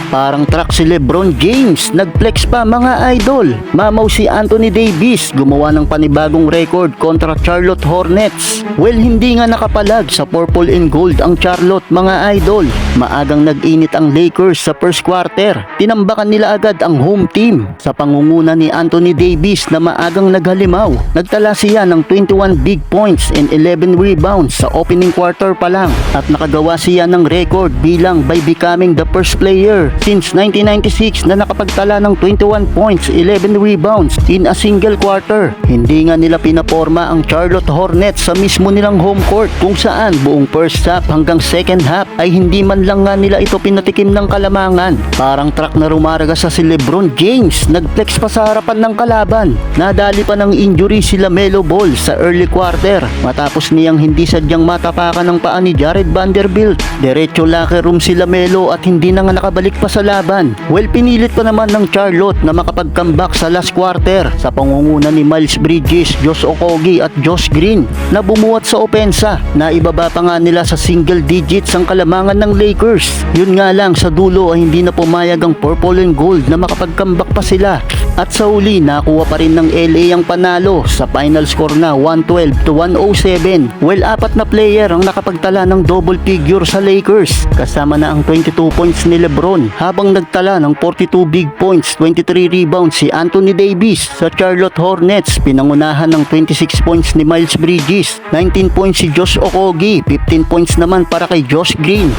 Parang truck si LeBron James, nagflex pa mga idol. Mamaw si Anthony Davis, gumawa ng panibagong record kontra Charlotte Hornets. Well, hindi nga nakapalag sa purple and gold ang Charlotte mga idol. Maagang nag-init ang Lakers sa first quarter. Tinambakan nila agad ang home team sa pangunguna ni Anthony Davis na maagang naghalimaw. Nagtala siya ng 21 big points and 11 rebounds sa opening quarter pa lang at nakagawa siya ng record bilang by becoming the first player since 1996 na nakapagtala ng 21 points, 11 rebounds in a single quarter. Hindi nga nila pinaporma ang Charlotte Hornets sa mismo nilang home court kung saan buong first half hanggang second half ay hindi man lang nga nila ito pinatikim ng kalamangan. Parang truck na rumaraga sa si LeBron James, nagflex pa sa harapan ng kalaban. Nadali pa ng injury si LaMelo Ball sa early quarter matapos niyang hindi sadyang matapakan ng paa ni Jared Vanderbilt. Diretso locker room si LaMelo at hindi na nga nakabalik pa sa laban. Well, pinilit pa naman ng Charlotte na makapag-comeback sa last quarter sa pangunguna ni Miles Bridges, Josh Okogie at Josh Green na bumuhat sa opensa na ibaba pa nga nila sa single digits ang kalamangan ng Lakers. Yun nga lang, sa dulo ay hindi na pumayag ang purple and gold na makapag-comeback pa sila. At sa huli, nakuha pa rin ng LA ang panalo sa final score na 112-107. Well, 4 na player ang nakapagtala ng double figure sa Lakers. Kasama na ang 22 points ni LeBron habang nagtala ng 42 big points, 23 rebounds si Anthony Davis. Sa Charlotte Hornets, pinangunahan ng 26 points ni Miles Bridges, 19 points si Josh Okogie, 15 points naman para kay Josh Green.